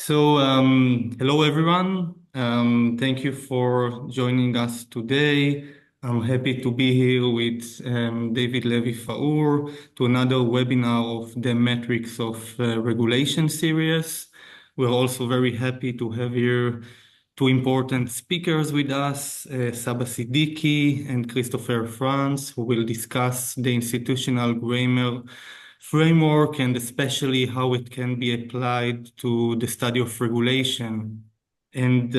Hello everyone. Thank you for joining us today. I'm happy to be here with David Levy-Faur to another webinar of the Metrics of Regulation series. We're also very happy to have here two important speakers with us, Saba Siddiki and Christopher Frantz, who will discuss the institutional grammar framework and especially how it can be applied to the study of regulation. And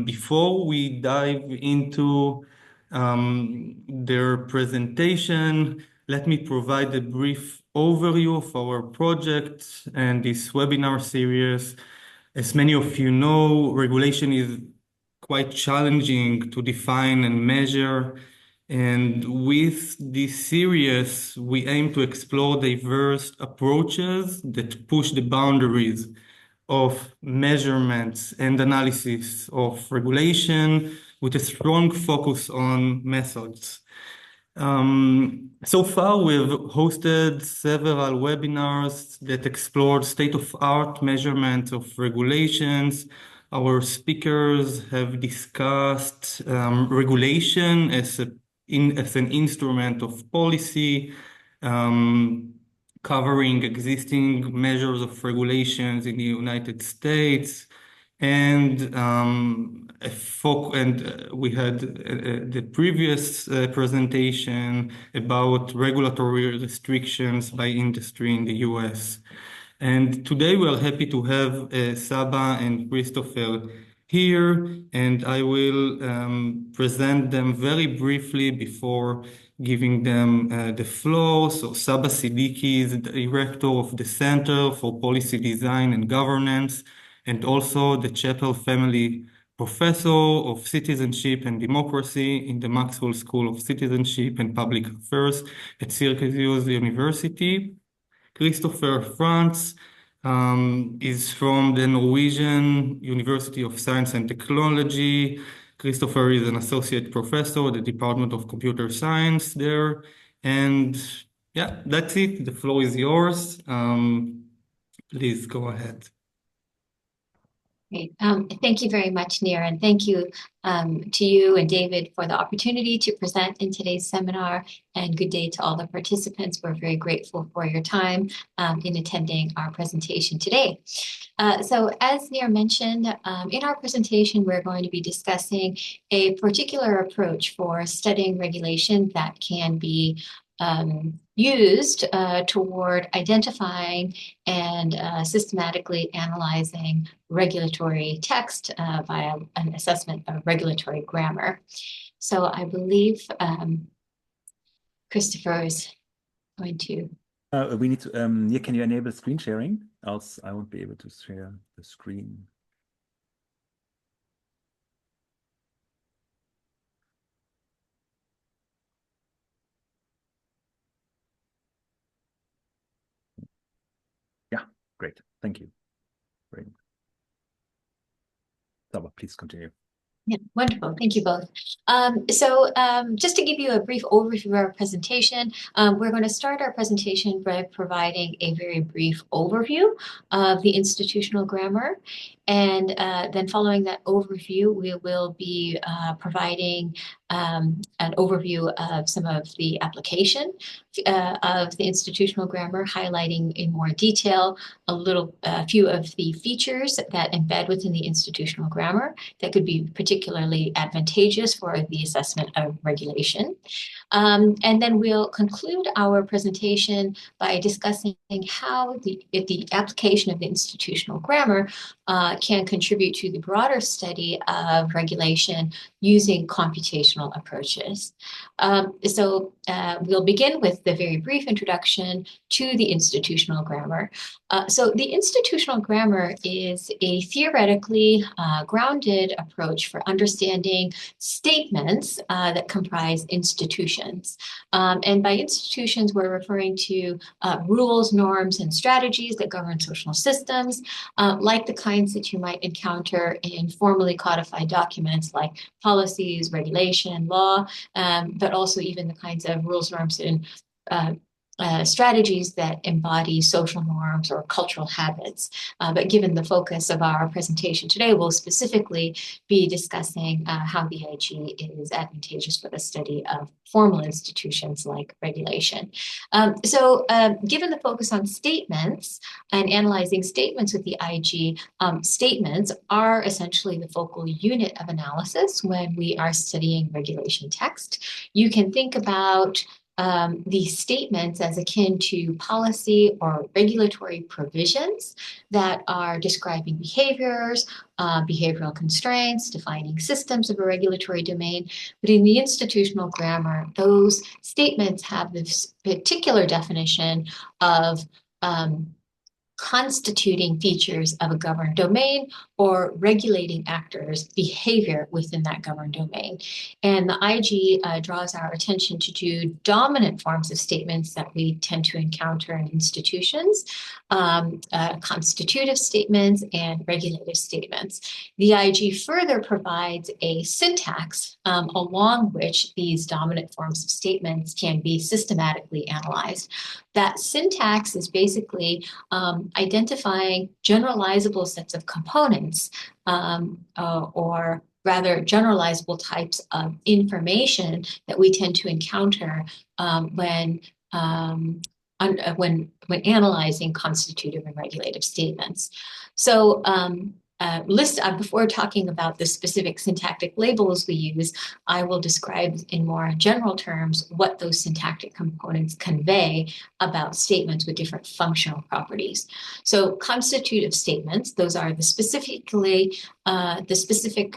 before we dive into their presentation, let me provide a brief overview of our project and this webinar series. As many of you know, regulation is quite challenging to define and measure. And with this series, we aim to explore diverse approaches that push the boundaries of measurements and analysis of regulation with a strong focus on methods. So far, we've hosted several webinars that explored state-of-art measurement of regulations. Our speakers have discussed regulation as an instrument of policy, covering existing measures of regulations in the United States, and we had the previous presentation about regulatory restrictions by industry in the US. And today we are happy to have Saba and Christopher here, and I will present them very briefly before giving them the floor. So Saba Siddiki is the director of the Center for Policy Design and Governance, and also the Chappell Family Professor of Citizenship and Democracy in the Maxwell School of Citizenship and Public Affairs at Syracuse University. Christopher Frantz is from the Norwegian University of Science and Technology. Christopher is an associate professor at the Department of Computer Science there. And yeah, that's it. The floor is yours. Please go ahead. Great. Thank you very much, Nir, and thank you to you and David for the opportunity to present in today's seminar, and good day to all the participants. We're very grateful for your time in attending our presentation today. So as Nir mentioned, in our presentation, we're going to be discussing a particular approach for studying regulation that can be used toward identifying and systematically analyzing regulatory text via an assessment of regulatory grammar. So I believe Christopher is going to... we need to, yeah, can you enable screen sharing? Else I won't be able to share the screen. Yeah, great. Thank you. Great. Saba, please continue. Yeah, wonderful. Thank you both. Just to give you a brief overview of our presentation, we're going to start our presentation by providing a very brief overview of the institutional grammar. And then following that overview, we will be providing an overview of some of the application of the institutional grammar, highlighting in more detail a few of the features that embed within the institutional grammar that could be particularly advantageous for the assessment of regulation. And then we'll conclude our presentation by discussing how the application of the institutional grammar can contribute to the broader study of regulation using computational approaches. We'll begin with the very brief introduction to the institutional grammar. So the institutional grammar is a theoretically grounded approach for understanding statements that comprise institutions. And by institutions, we're referring to rules, norms, and strategies that govern social systems, like the kinds that you might encounter in formally codified documents like policies, regulation, law, but also even the kinds of rules, norms, and strategies that embody social norms or cultural habits. But given the focus of our presentation today, we'll specifically be discussing how the IG is advantageous for the study of formal institutions like regulation. Given the focus on statements and analyzing statements with the IG, statements are essentially the focal unit of analysis when we are studying regulation text. You can think about these statements as akin to policy or regulatory provisions that are describing behaviors, behavioral constraints, defining systems of a regulatory domain. But in the institutional grammar, those statements have this particular definition of constituting features of a governed domain or regulating actors' behavior within that governed domain. And the IG draws our attention to two dominant forms of statements that we tend to encounter in institutions, constitutive statements and regulative statements. The IG further provides a syntax along which these dominant forms of statements can be systematically analyzed. That syntax is basically identifying generalizable sets of components or rather generalizable types of information that we tend to encounter when analyzing constitutive and regulative statements. So before talking about the specific syntactic labels we use, I will describe in more general terms what those syntactic components convey about statements with different functional properties. So constitutive statements, those are the specific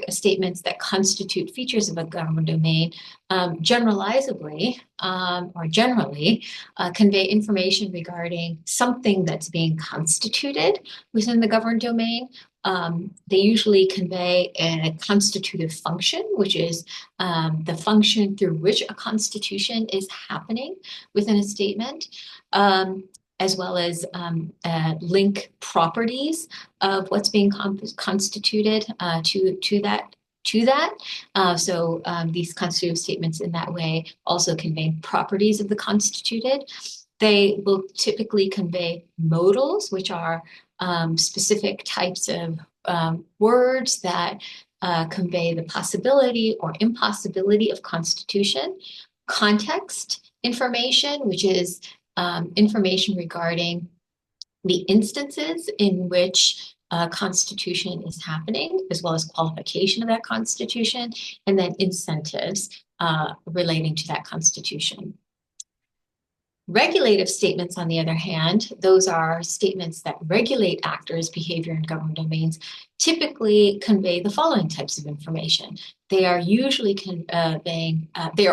statements that constitute features of a government domain, generalizably or generally convey information regarding something that's being constituted within the governed domain. They usually convey a constitutive function, which is the function through which a constitution is happening within a statement, as well as link properties of what's being constituted to that. These constitutive statements in that way also convey properties of the constituted. They will typically convey modals, which are specific types of words that convey the possibility or impossibility of constitution. Context information, which is information regarding the instances in which constitution is happening, as well as qualification of that constitution, and then incentives relating to that constitution. Regulative statements, on the other hand, those are statements that regulate actors' behavior in government domains, typically convey the following types of information. They are usually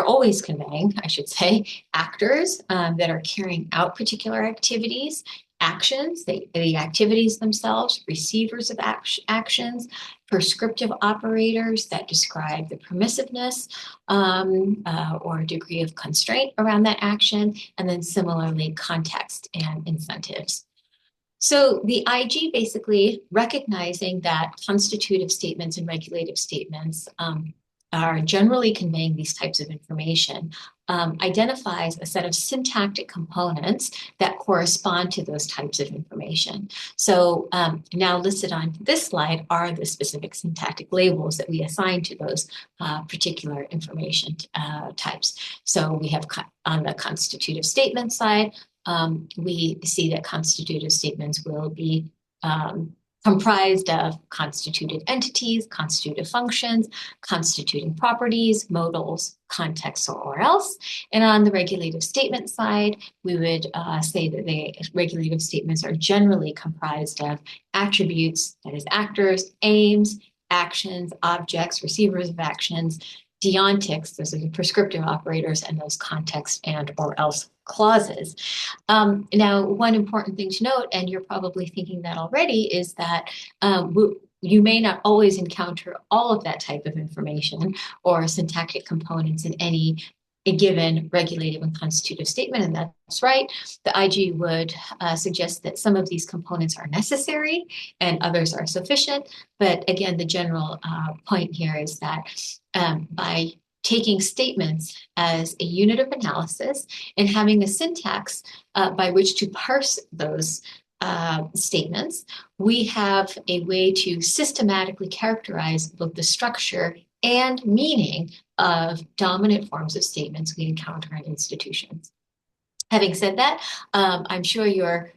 always conveying, I should say, actors that are carrying out particular activities, actions, the activities themselves, receivers of actions, prescriptive operators that describe the permissiveness or degree of constraint around that action, and then similarly context and incentives. So the IG basically recognizing that constitutive statements and regulative statements are generally conveying these types of information, identifies a set of syntactic components that correspond to those types of information. So now listed on this slide are the specific syntactic labels that we assign to those particular information types. So we have on the constitutive statement side, we see that constitutive statements will be comprised of constituted entities, constitutive functions, constituting properties, modals, context, or else. And on the regulative statement side, we would say that the regulative statements are generally comprised of attributes, that is actors, aims, actions, objects, receivers of actions, deontics, those are the prescriptive operators, and those context and or else clauses. Now, one important thing to note, and you're probably thinking that already, is that you may not always encounter all of that type of information or syntactic components in any given regulative and constitutive statement, and that's right. The IG would suggest that some of these components are necessary and others are sufficient. But again, the general point here is that by taking statements as a unit of analysis and having a syntax by which to parse those statements, we have a way to systematically characterize both the structure and meaning of dominant forms of statements we encounter in institutions. Having said that, I'm sure you're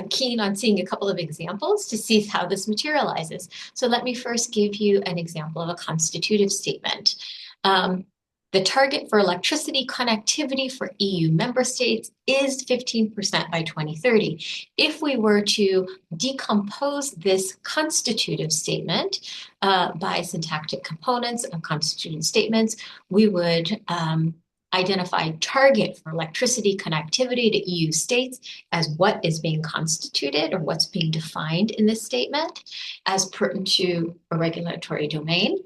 keen on seeing a couple of examples to see how this materializes. So let me first give you an example of a constitutive statement. The target for electricity connectivity for EU member states is 15% by 2030. If we were to decompose this constitutive statement by syntactic components of constitutive statements, we would identify target for electricity connectivity to EU states as what is being constituted or what's being defined in this statement as pertinent to a regulatory domain.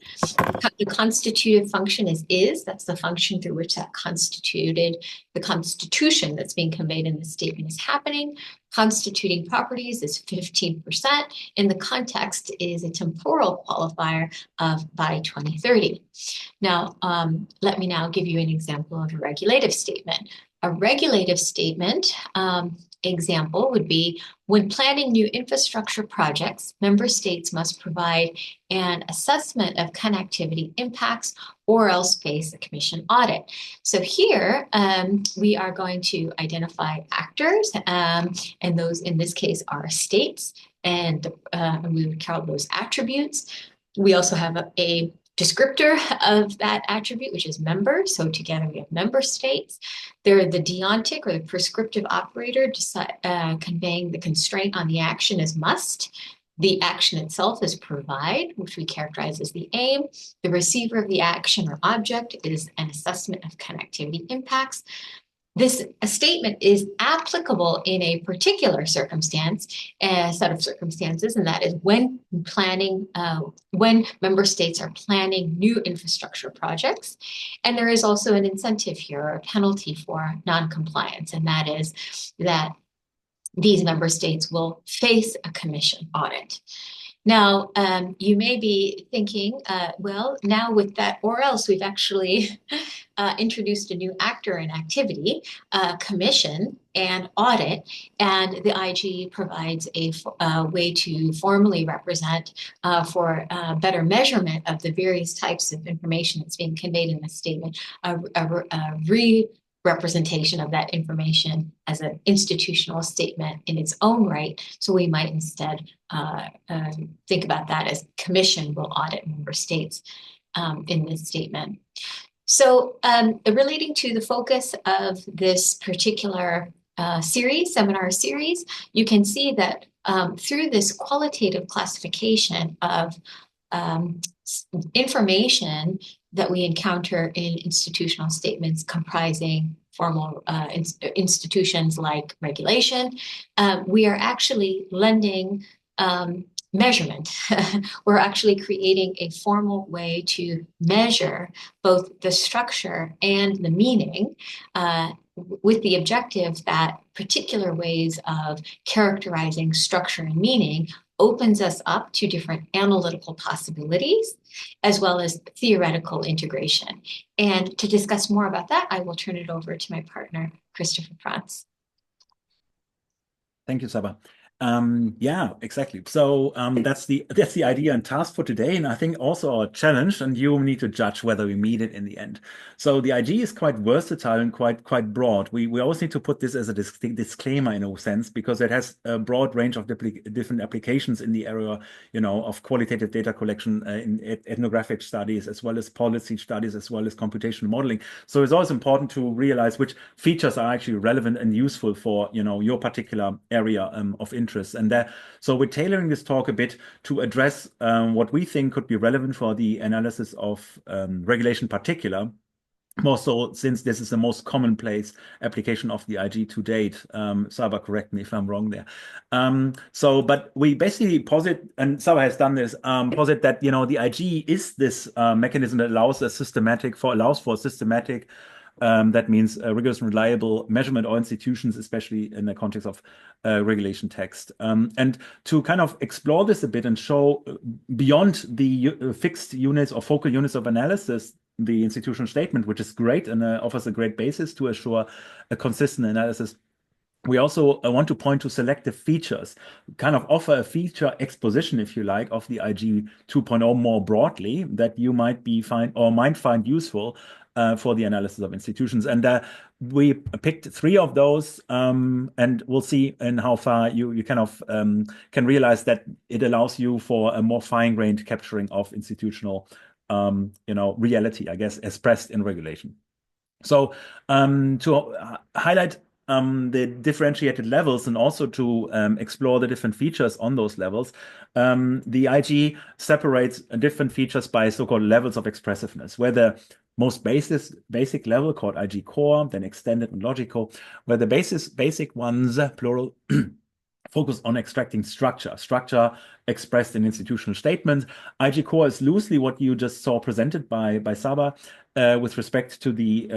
The constitutive function is, that's the function through which that the constitution that's being conveyed in this statement is happening. Constituting properties is 15%, and the context is a temporal qualifier of by 2030. Now, let me now give you an example of a regulative statement. A regulative statement example would be when planning new infrastructure projects, member states must provide an assessment of connectivity impacts or else face a commission audit. So here we are going to identify actors, and those in this case are states, and we would count those attributes. We also have a descriptor of that attribute, which is member. So together we have member states. They're the deontic or the prescriptive operator conveying the constraint on the action as must. The action itself is provide, which we characterize as the aim. The receiver of the action or object is an assessment of connectivity impacts. This statement is applicable in a particular circumstance, a set of circumstances, and that is when when member states are planning new infrastructure projects. And there is also an incentive here, or a penalty for non-compliance, and that is that these member states will face a commission audit. Now, you may be thinking, well, now with that or else, we've actually introduced a new actor and activity, commission and audit, and the IG provides a way to formally represent for better measurement of the various types of information that's being conveyed in the statement, representation of that information as an institutional statement in its own right. So we might instead think about that as commission will audit member states in this statement. So relating to the focus of this particular seminar series, you can see that through this qualitative classification of information that we encounter in institutional statements comprising formal institutions like regulation, we are actually lending measurement. We're actually creating a formal way to measure both the structure and the meaning with the objective that particular ways of characterizing structure and meaning opens us up to different analytical possibilities, as well as theoretical integration. And to discuss more about that, I will turn it over to my partner, Christopher Frantz. Thank you, Saba. Yeah, exactly. So that's the idea and task for today, and I think also our challenge. And you need to judge whether we meet it in the end. So the IG is quite versatile and quite broad. We always need to put this as a disclaimer in a sense, because it has a broad range of different applications in the area, of qualitative data collection in ethnographic studies, as well as policy studies, as well as computational modeling. So it's always important to realize which features are actually relevant and useful for your particular area of interest. And so we're tailoring this talk a bit to address what we think could be relevant for the analysis of regulation in particular, more so since this is the most commonplace application of the IG to date. Saba, correct me if I'm wrong there. But we basically posit, and Saba has done this, posit that the IG is this mechanism that allows for systematic that means rigorous and reliable measurement of institutions, especially in the context of regulation text. And to kind of explore this a bit and show beyond the fixed units or focal units of analysis the institutional statement, which is great and offers a great basis to assure a consistent analysis. We also want to point to selective features, kind of offer a feature exposition, if you like, of the IG 2.0 more broadly that you might find useful for the analysis of institutions. And we picked 3 of those, and we'll see in how far you kind of can realize that it allows you for a more fine-grained capturing of institutional reality, I guess, expressed in regulation. So to highlight the differentiated levels and also to explore the different features on those levels, the IG separates different features by so-called levels of expressiveness, where the most basic level called IG core, then extended and logical, where the basic ones, plural, focus on extracting structure expressed in institutional statements. IG core is loosely what you just saw presented by Saba with respect to the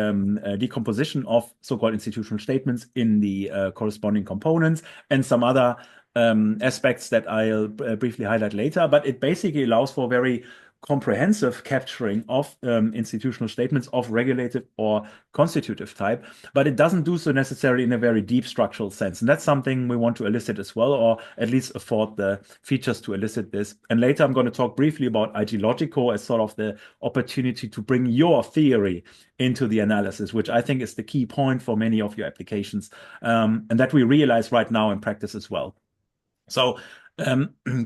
decomposition of so-called institutional statements in the corresponding components and some other aspects that I'll briefly highlight later. But it basically allows for very comprehensive capturing of institutional statements of regulative or constitutive type, but it doesn't do so necessarily in a very deep structural sense. And that's something we want to elicit as well, or at least afford the features to elicit this. And later I'm going to talk briefly about IG logical as sort of the opportunity to bring your theory into the analysis, which I think is the key point for many of your applications, and that we realize right now in practice as well. So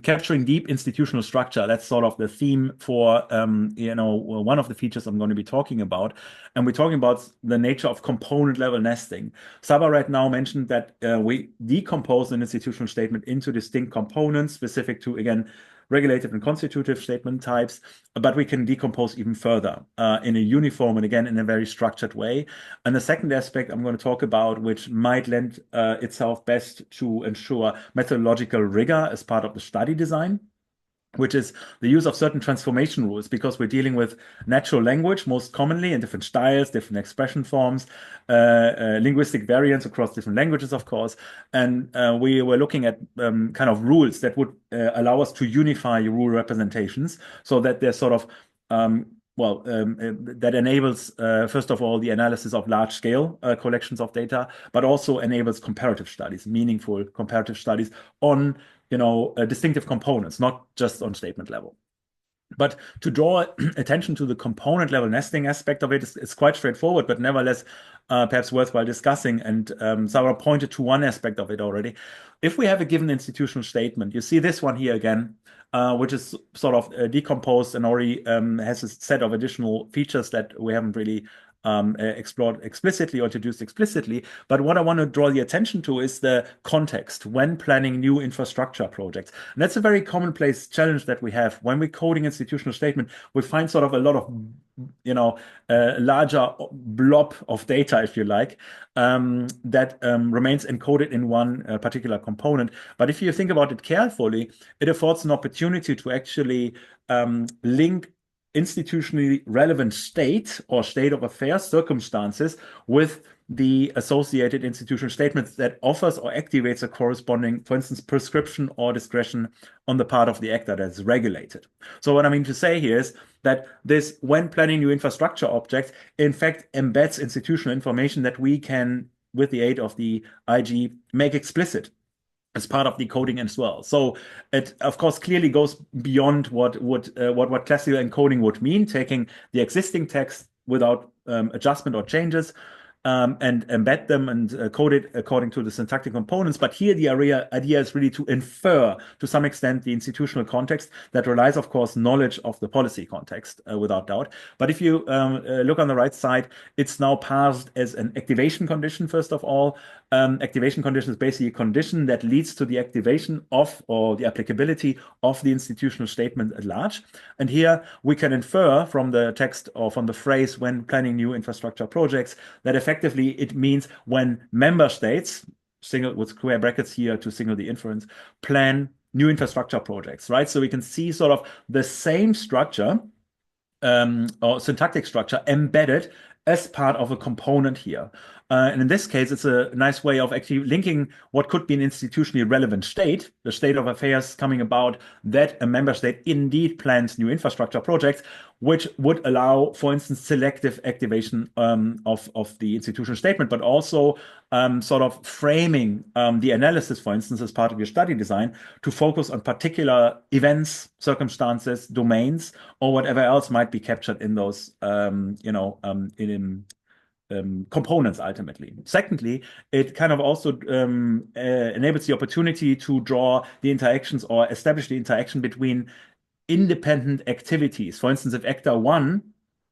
capturing deep institutional structure, that's sort of the theme for one of the features I'm going to be talking about. And we're talking about the nature of component level nesting. Saba right now mentioned that we decompose an institutional statement into distinct components specific to, again, regulative and constitutive statement types, but we can decompose even further in a uniform and, again, in a very structured way. And the second aspect I'm going to talk about, which might lend itself best to ensure methodological rigor as part of the study design, which is the use of certain transformation rules, because we're dealing with natural language most commonly in different styles, different expression forms, linguistic variants across different languages, of course. And we were looking at kind of rules that would allow us to unify rule representations so that they're sort of that enables, first of all, the analysis of large-scale collections of data, but also enables comparative studies, meaningful comparative studies on distinctive components, not just on statement level. But to draw attention to the component level nesting aspect of it is quite straightforward, but nevertheless, perhaps worthwhile discussing. And Sarah pointed to one aspect of it already. If we have a given institutional statement, you see this one here again, which is sort of decomposed and already has a set of additional features that we haven't really explored explicitly or introduced explicitly. But what I want to draw the attention to is the context when planning new infrastructure projects. And that's a very commonplace challenge that we have. When we're coding institutional statement, we find sort of a lot of, larger blob of data, if you like, that remains encoded in one particular component. But if you think about it carefully, it affords an opportunity to actually link institutionally relevant state or state of affairs circumstances with the associated institutional statements that offers or activates a corresponding, for instance, prescription or discretion on the part of the actor that is regulated. So what I mean to say here is that this, when planning new infrastructure objects, in fact embeds institutional information that we can, with the aid of the IG, make explicit as part of the coding as well. So it, of course, clearly goes beyond what classical encoding would mean, taking the existing text without adjustment or changes, and embed them and code it according to the syntactic components. But here the idea is really to infer, to some extent, the institutional context that relies, of course, knowledge of the policy context, without doubt. But if you look on the right side, it's now passed as an activation condition, first of all. Activation condition is basically a condition that leads to the activation of, or the applicability of, the institutional statement at large. And here we can infer from the text or from the phrase when planning new infrastructure projects that effectively it means when member states, single with square brackets here to signal the inference, plan new infrastructure projects, right? So we can see sort of the same structure or syntactic structure embedded as part of a component here. And in this case, it's a nice way of actually linking what could be an institutionally relevant state, the state of affairs coming about that a member state indeed plans new infrastructure projects, which would allow, for instance, selective activation of the institutional statement, but also sort of framing the analysis, for instance, as part of your study design to focus on particular events, circumstances, domains, or whatever else might be captured in those, components ultimately. Secondly, it kind of also enables the opportunity to draw the interactions or establish the interaction between independent activities. For instance, if actor 1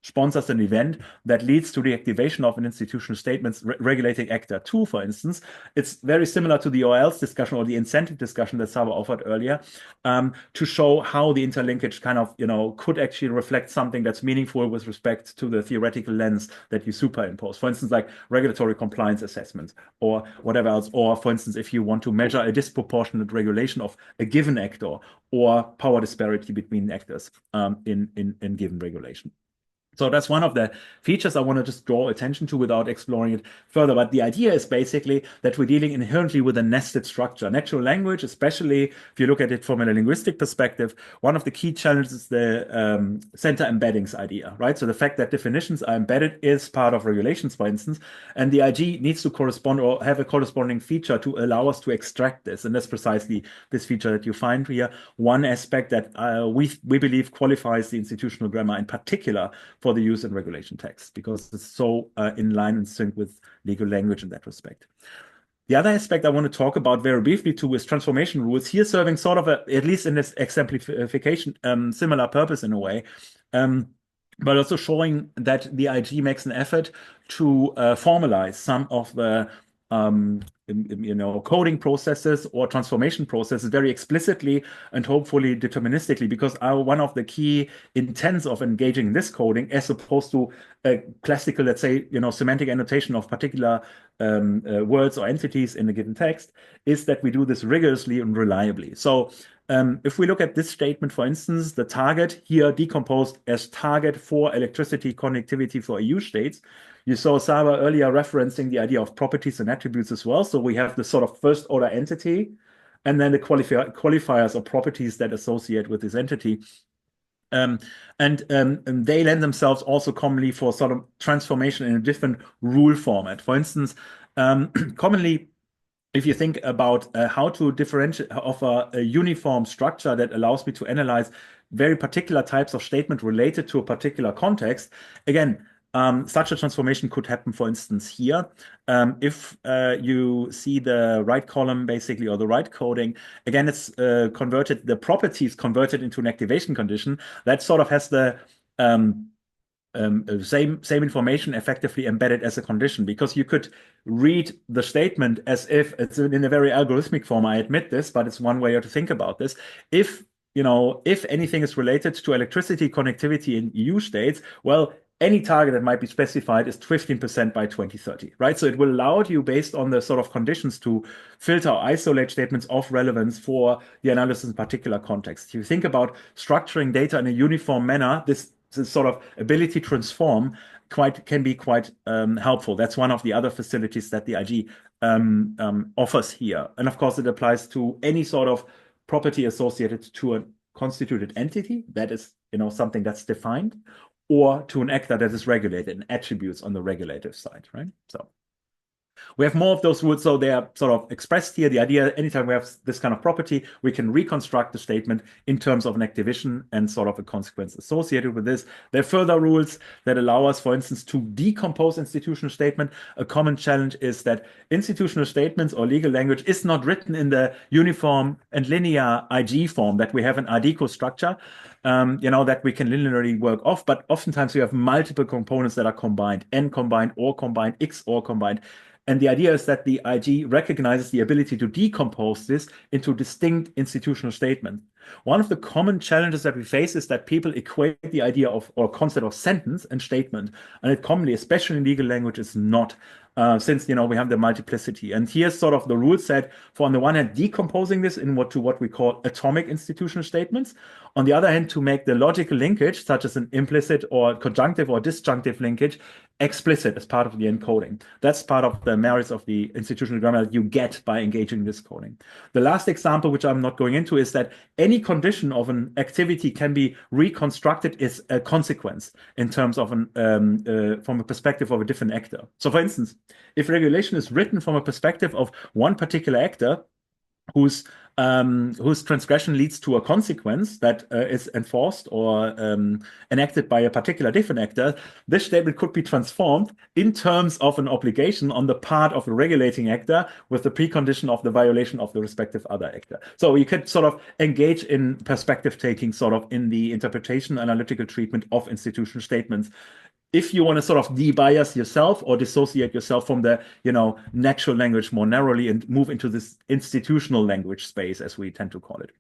sponsors an event that leads to the activation of an institutional statement regulating actor 2, for instance, it's very similar to the or-else discussion or the incentive discussion that Saba offered earlier, to show how the interlinkage kind of, could actually reflect something that's meaningful with respect to the theoretical lens that you superimpose. For instance, like regulatory compliance assessments or whatever else. Or for instance, if you want to measure a disproportionate regulation of a given actor or power disparity between actors in given regulation. So that's one of the features I want to just draw attention to without exploring it further. But the idea is basically that we're dealing inherently with a nested structure. Natural language, especially if you look at it from a linguistic perspective, one of the key challenges is the center embeddings idea, right? So the fact that definitions are embedded is part of regulations, for instance, and the IG needs to correspond or have a corresponding feature to allow us to extract this. And that's precisely this feature that you find here. One aspect that we believe qualifies the institutional grammar in particular for the use in regulation text, because it's so in line and sync with legal language in that respect. The other aspect I want to talk about very briefly too is transformation rules, here serving sort of at least in this exemplification, similar purpose in a way, but also showing that the IG makes an effort to formalize some of the coding processes or transformation processes very explicitly and hopefully deterministically, because one of the key intents of engaging in this coding, as opposed to a classical, let's say, semantic annotation of particular words or entities in a given text, is that we do this rigorously and reliably. So if we look at this statement, for instance, the target here decomposed as target for electricity connectivity for EU states. You saw Saba earlier referencing the idea of properties and attributes as well. So we have the sort of first order entity and then the qualifiers or properties that associate with this entity. And they lend themselves also commonly for sort of transformation in a different rule format. For instance, commonly, if you think about how to differentiate, offer a uniform structure that allows me to analyze very particular types of statement related to a particular context, again, such a transformation could happen, for instance, here. If you see the right column, basically, or the right coding, again, it's converted, the properties converted into an activation condition that sort of has the same information effectively embedded as a condition, because you could read the statement as if it's in a very algorithmic form. I admit this, but it's one way to think about this. If anything is related to electricity connectivity in EU states, well, any target that might be specified is 15% by 2030, right? So it will allow you, based on the sort of conditions, to filter or isolate statements of relevance for the analysis in particular context. If you think about structuring data in a uniform manner, this sort of ability to transform can be quite helpful. That's one of the other facilities that the IG offers here. And of course, it applies to any sort of property associated to a constituted entity that is, something that's defined, or to an actor that is regulated, and attributes on the regulative side, right? So we have more of those rules, so they are sort of expressed here. The idea, anytime we have this kind of property, we can reconstruct the statement in terms of an activation and sort of a consequence associated with this. There are further rules that allow us, for instance, to decompose institutional statement. A common challenge is that institutional statements or legal language is not written in the uniform and linear IG form that we have in IDECO structure, that we can linearly work off, but oftentimes we have multiple components that are combined, N combined, or combined, X or combined. And the idea is that the IG recognizes the ability to decompose this into distinct institutional statements. One of the common challenges that we face is that people equate the idea of or concept of sentence and statement, and it commonly, especially in legal language, is not, since we have the multiplicity. And here's sort of the rule set for, on the one hand, decomposing this in what we call atomic institutional statements. On the other hand, to make the logical linkage, such as an implicit or conjunctive or disjunctive linkage, explicit as part of the encoding. That's part of the merits of the institutional grammar that you get by engaging this coding. The last example, which I'm not going into, is that any condition of an activity can be reconstructed as a consequence in terms of from a perspective of a different actor. So for instance, if regulation is written from a perspective of one particular actor, whose transgression leads to a consequence that is enforced or enacted by a particular different actor, this statement could be transformed in terms of an obligation on the part of the regulating actor with the precondition of the violation of the respective other actor. So you could sort of engage in perspective taking sort of in the interpretation, analytical treatment of institutional statements if you want to sort of de-bias yourself or dissociate yourself from the, natural language more narrowly and move into this institutional language space, as we tend to call it.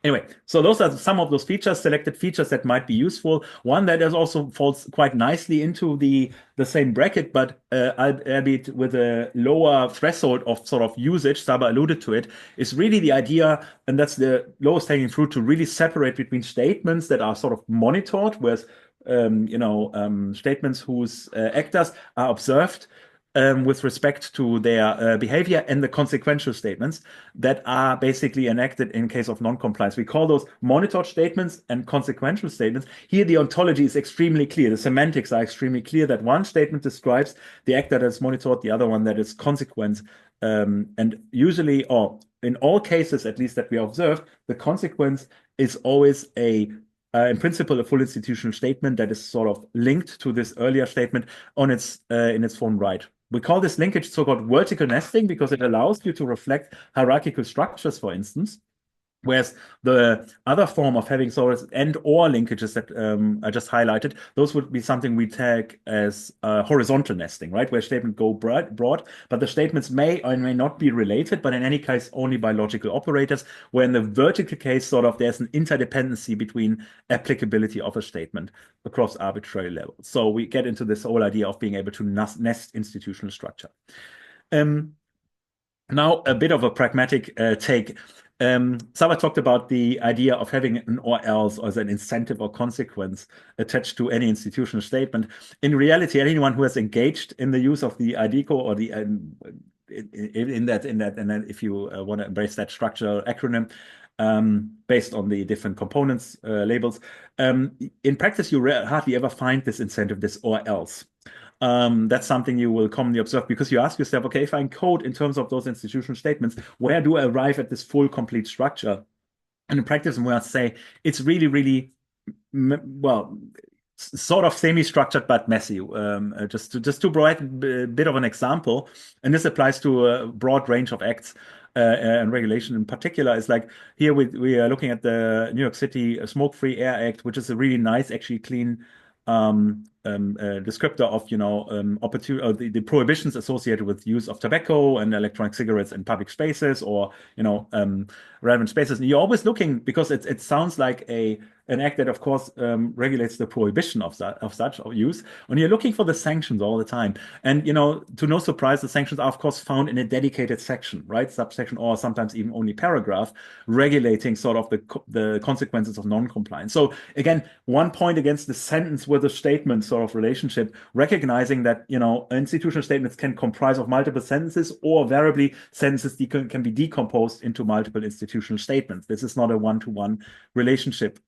Anyway, so those are some of those features, selected features that might be useful. One that also falls quite nicely into the same bracket, but albeit with a lower threshold of sort of usage, Saba alluded to it, is really the idea, and that's the lowest hanging fruit, to really separate between statements that are sort of monitored, whereas statements whose actors are observed with respect to their behavior, and the consequential statements that are basically enacted in case of non-compliance. We call those monitored statements and consequential statements. Here, the ontology is extremely clear. The semantics are extremely clear that one statement describes the actor that is monitored, the other one that is consequence. And usually, or in all cases, at least that we observed, the consequence is always in principle, a full institutional statement that is sort of linked to this earlier statement on its in its own right. We call this linkage so-called vertical nesting because it allows you to reflect hierarchical structures, for instance. Whereas the other form of having sort of and/or linkages that I just highlighted, those would be something we tag as horizontal nesting, right? Where statements go broad, but the statements may or may not be related, but in any case, only by logical operators, where in the vertical case, sort of there's an interdependency between applicability of a statement across arbitrary levels. So we get into this whole idea of being able to nest institutional structure. Now, a bit of a pragmatic take. Saba talked about the idea of having an or else or as an incentive or consequence attached to any institutional statement. In reality, anyone who has engaged in the use of the IDECO or the in that, and then if you want to embrace that structure acronym based on the different components labels, in practice you hardly ever find this incentive, this or else. That's something you will commonly observe because you ask yourself, okay, if I encode in terms of those institutional statements, where do I arrive at this full, complete structure? And in practice, we say it's really, really, well, sort of semi-structured but messy. Just to provide a bit of an example, and this applies to a broad range of acts and regulation in particular, is like here we are looking at the New York City Smoke-Free Air Act, which is a really nice, actually clean descriptor of the prohibitions associated with use of tobacco and electronic cigarettes in public spaces or relevant spaces. And you're always looking because it sounds like an act that, of course, regulates the prohibition of such use. And you're looking for the sanctions all the time. And to no surprise, the sanctions are, of course, found in a dedicated section, right, subsection, or sometimes even only paragraph, regulating sort of the consequences of non-compliance. So again, one point against the sentence with a statement sort of relationship, recognizing that institutional statements can comprise of multiple sentences, or variably sentences can be decomposed into multiple institutional statements. This is not a one-to-one relationship.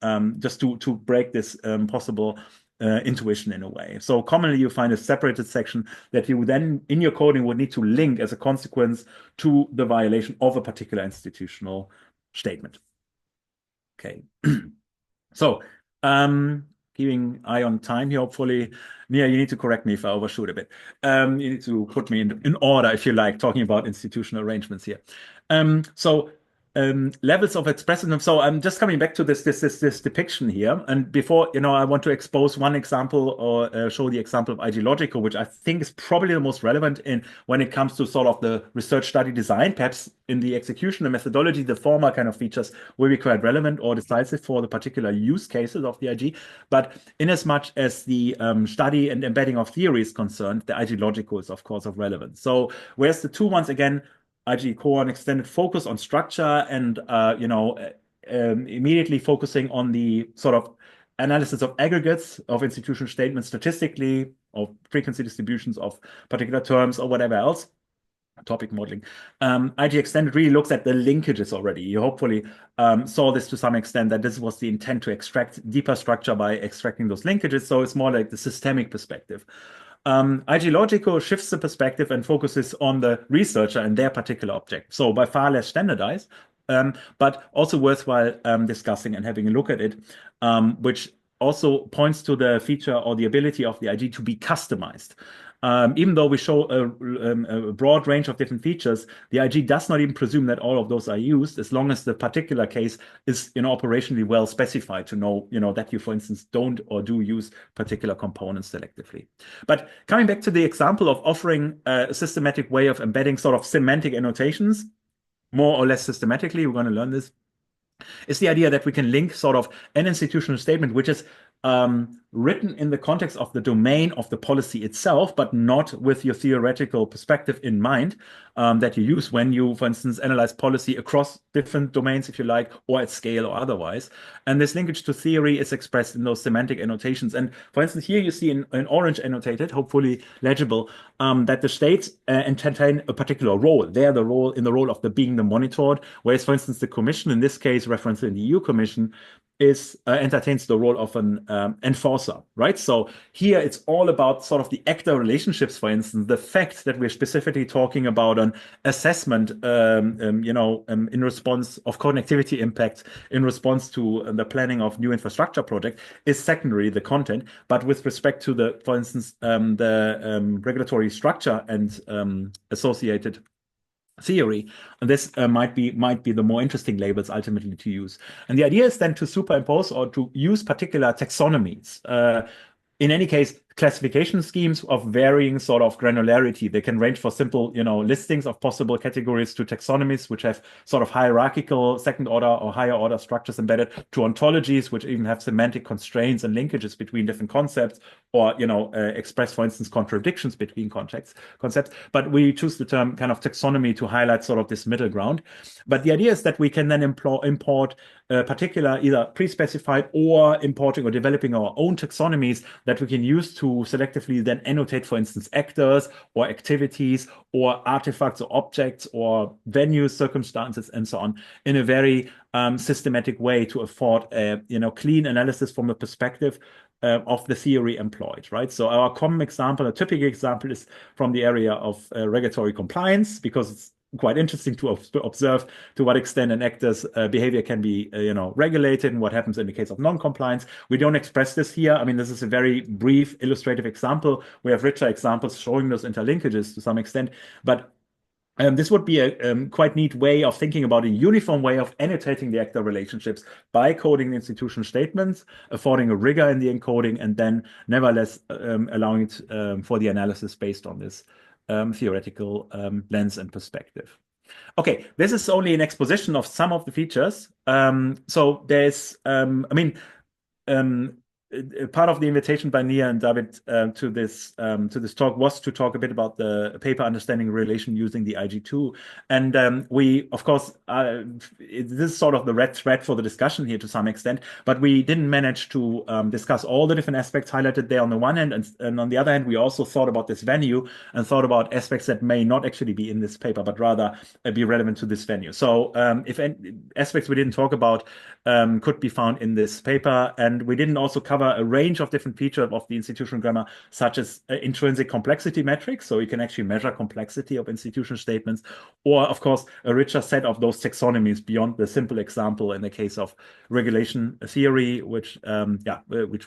Just to break this possible intuition in a way. So commonly you find a separated section that you then in your coding would need to link as a consequence to the violation of a particular institutional statement. Okay. So keeping eye on time here, hopefully. Mia, you need to correct me if I overshoot a bit. You need to put me in order, if you like, talking about institutional arrangements here. Levels of expressiveness. So I'm just coming back to this depiction here. And before, I want to expose one example or show the example of IG-logical, which I think is probably the most relevant when it comes to sort of the research study design. Perhaps in the execution and methodology, the former kind of features will be quite relevant or decisive for the particular use cases of the IG. But in as much as the study and embedding of theory is concerned, the IG-logical is, of course, of relevance. So whereas the two ones, again, IG core and extended focus on structure and immediately focusing on the sort of analysis of aggregates of institutional statements statistically of frequency distributions of particular terms or whatever else. Topic modeling. IG Extended really looks at the linkages already. You hopefully saw this to some extent, that this was the intent to extract deeper structure by extracting those linkages. So it's more like the systemic perspective. IG Logical shifts the perspective and focuses on the researcher and their particular object. So by far less standardized, but also worthwhile discussing and having a look at it, which also points to the feature or the ability of the IG to be customized. Even though we show a broad range of different features, the IG does not even presume that all of those are used, as long as the particular case is operationally well specified to know that you, for instance, don't or do use particular components selectively. But coming back to the example of offering a systematic way of embedding sort of semantic annotations, more or less systematically, we're going to learn this, is the idea that we can link sort of an institutional statement, which is written in the context of the domain of the policy itself, but not with your theoretical perspective in mind, that you use when you, for instance, analyze policy across different domains, if you like, or at scale or otherwise. And this linkage to theory is expressed in those semantic annotations. And for instance, here you see in orange annotated, hopefully legible, that the states entertain a particular role. They're the role of the being the monitored, whereas, for instance, the Commission, in this case, referenced in the EU Commission, entertains the role of an enforcer, right? So here it's all about sort of the actor relationships, for instance, the fact that we're specifically talking about an assessment, in response of connectivity impacts, in response to the planning of new infrastructure project, is secondary, the content. But with respect to the, for instance, the regulatory structure and associated theory, and this might be the more interesting labels ultimately to use. And the idea is then to superimpose or to use particular taxonomies. In any case, classification schemes of varying sort of granularity. They can range for simple, listings of possible categories to taxonomies, which have sort of hierarchical second order or higher order structures embedded, to ontologies, which even have semantic constraints and linkages between different concepts, or, express, for instance, contradictions between concepts. But we choose the term kind of taxonomy to highlight sort of this middle ground. But the idea is that we can then import particular either pre-specified or importing or developing our own taxonomies that we can use to selectively then annotate, for instance, actors or activities or artifacts or objects or venues, circumstances, and so on, in a very systematic way to afford a clean analysis from the perspective of the theory employed, right? So our common example, a typical example, is from the area of regulatory compliance, because it's quite interesting to observe to what extent an actor's behavior can be regulated and what happens in the case of non-compliance. We don't express this here. I mean, this is a very brief illustrative example. We have richer examples showing those interlinkages to some extent, but this would be a quite neat way of thinking about a uniform way of annotating the actor relationships by coding the institutional statements, affording a rigor in the encoding, and then nevertheless allowing it for the analysis based on this theoretical lens and perspective. Okay, this is only an exposition of some of the features. So there's, part of the invitation by Nia and David to this talk was to talk a bit about the paper Understanding Relation using the IG2. And we, of course, this is sort of the red thread for the discussion here to some extent, but we didn't manage to discuss all the different aspects highlighted there on the one hand, and on the other hand, we also thought about this venue and thought about aspects that may not actually be in this paper, but rather be relevant to this venue. So if any aspects we didn't talk about could be found in this paper, and we didn't also cover a range of different features of the institutional grammar, such as intrinsic complexity metrics, so you can actually measure complexity of institutional statements, or of course a richer set of those taxonomies beyond the simple example in the case of regulation theory, which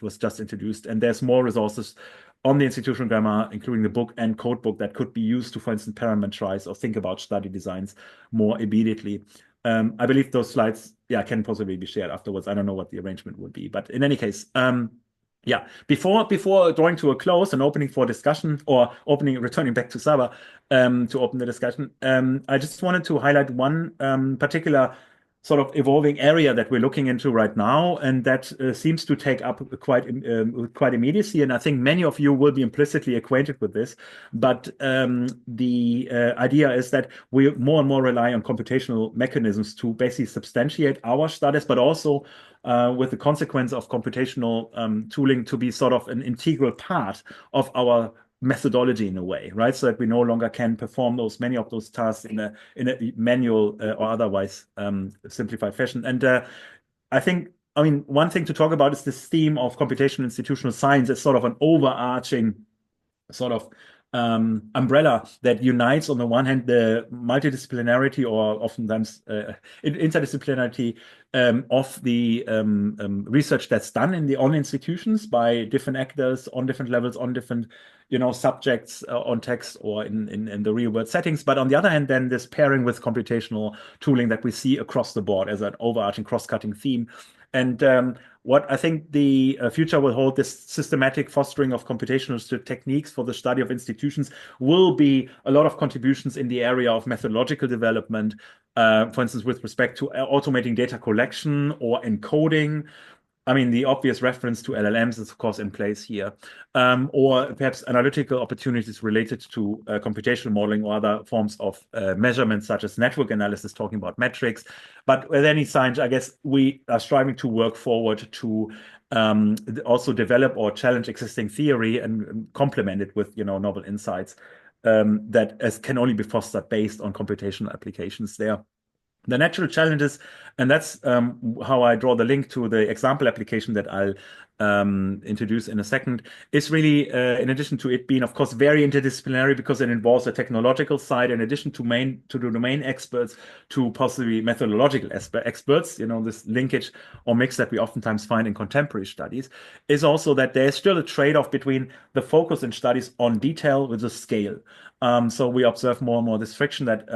was just introduced. And there's more resources on the institutional grammar, including the book and code book, that could be used to, for instance, parameterize or think about study designs more immediately. I believe those slides, can possibly be shared afterwards. I don't know what the arrangement would be, but in any case, before drawing to a close and opening for discussion, or returning back to Saba to open the discussion, I just wanted to highlight one particular sort of evolving area that we're looking into right now, and that seems to take up quite immediacy. And I think many of you will be implicitly acquainted with this. But the idea is that we more and more rely on computational mechanisms to basically substantiate our studies, but also with the consequence of computational tooling to be sort of an integral part of our methodology in a way, right? So that we no longer can perform many of those tasks in a manual or otherwise simplified fashion. And I think, I mean, one thing to talk about is this theme of computational institutional science as sort of an overarching sort of umbrella that unites, on the one hand, the multidisciplinarity or oftentimes interdisciplinarity of the research that's done on institutions by different actors on different levels, on different subjects, on text or in the real world settings. But on the other hand, then this pairing with computational tooling that we see across the board as an overarching cross-cutting theme. And what I think the future will hold, this systematic fostering of computational techniques for the study of institutions, will be a lot of contributions in the area of methodological development, for instance, with respect to automating data collection or encoding. I mean, the obvious reference to LLMs is, of course, in place here, or perhaps analytical opportunities related to computational modeling or other forms of measurement, such as network analysis, talking about metrics. But with any science, I guess we are striving to work forward to also develop or challenge existing theory and complement it with novel insights that can only be fostered based on computational applications there. The natural challenges, and that's how I draw the link to the example application that I'll introduce in a second, is really, in addition to it being, of course, very interdisciplinary because it involves a technological side, in addition to the domain experts, to possibly methodological experts, this linkage or mix that we oftentimes find in contemporary studies, is also that there's still a trade-off between the focus in studies on detail with the scale. So we observe more and more this friction that,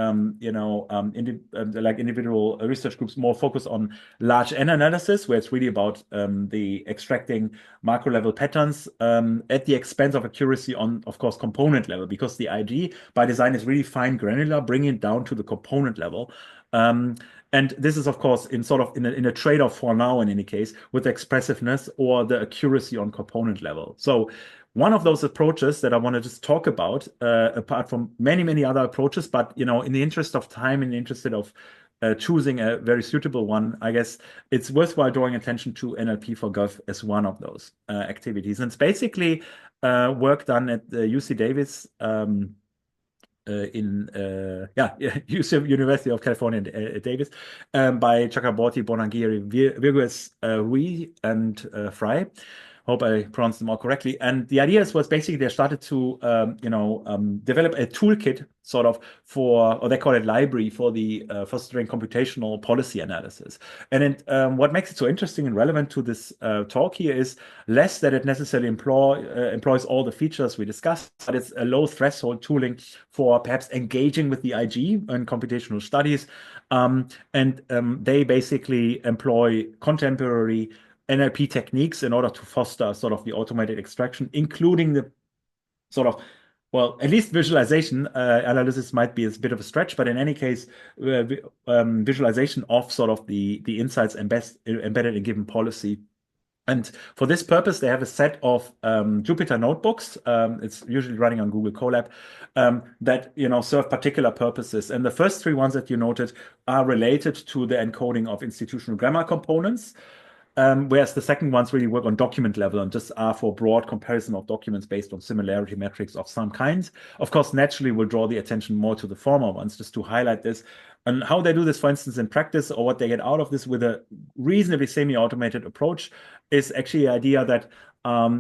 like individual research groups more focus on large N analysis, where it's really about the extracting macro level patterns at the expense of accuracy on, of course, component level, because the IG by design is really fine granular, bringing it down to the component level. And this is, of course, in a trade-off for now, in any case, with expressiveness or the accuracy on component level. So one of those approaches that I want to just talk about, apart from many, many other approaches, but in the interest of time, in the interest of choosing a very suitable one, I guess it's worthwhile drawing attention to NLP for Gov as one of those activities. And it's basically work done at the UC Davis University of California, Davis, by Chakraborty, Bonagiri, Virgues, Rui, and Fry. Hope I pronounced them all correctly. And the idea was basically they started to, develop a toolkit sort of or they call it library for the fostering computational policy analysis. And what makes it so interesting and relevant to this talk here is less that it necessarily employs all the features we discussed, but it's a low threshold tooling for perhaps engaging with the IG and computational studies. They basically employ contemporary NLP techniques in order to foster sort of the automated extraction, including the sort of, well, at least visualization. Analysis might be a bit of a stretch, but in any case, visualization of sort of the insights embedded in given policy. And for this purpose, they have a set of Jupyter notebooks. It's usually running on Google Colab that serve particular purposes. And the first three ones that you noted are related to the encoding of institutional grammar components. Whereas the second ones really work on document level and just are for broad comparison of documents based on similarity metrics of some kind. Of course, naturally, we'll draw the attention more to the former ones just to highlight this. And how they do this, for instance, in practice, or what they get out of this with a reasonably semi-automated approach, is actually the idea that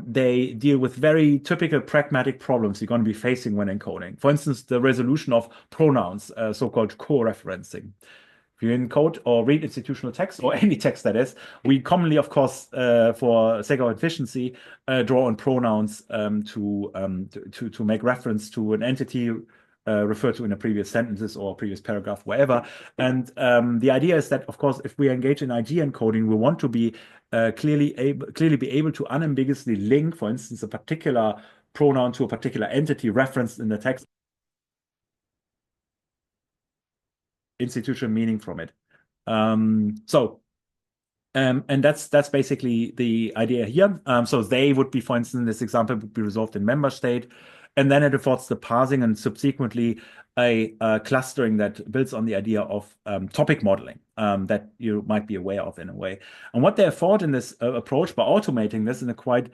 they deal with very typical pragmatic problems you're going to be facing when encoding. For instance, the resolution of pronouns, so-called co-referencing. If you encode or read institutional text, or any text that is, we commonly, of course, for sake of efficiency, draw on pronouns to make reference to an entity referred to in a previous sentences or previous paragraph, wherever. And the idea is that, of course, if we engage in IG encoding, we want to be clearly be able to unambiguously link, for instance, a particular pronoun to a particular entity referenced in the text, institutional meaning from it. And that's basically the idea here. So they would be, for instance, this example would be resolved in member state, and then it affords the parsing and subsequently a clustering that builds on the idea of topic modeling that you might be aware of in a way. And what they afford in this approach by automating this in a quite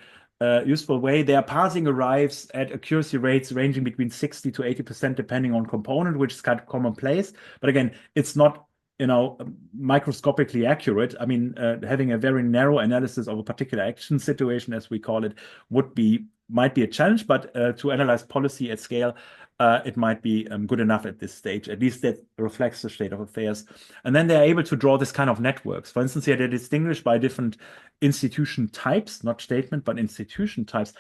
useful way, their parsing arrives at accuracy rates ranging between 60 to 80% depending on component, which is kind of commonplace. But again, it's not microscopically accurate. I mean, having a very narrow analysis of a particular action situation, as we call it, might be a challenge, but to analyze policy at scale, it might be good enough at this stage. At least that reflects the state of affairs. And then they're able to draw this kind of networks. For instance, here they're distinguished by different institution types, not statement, but institution types.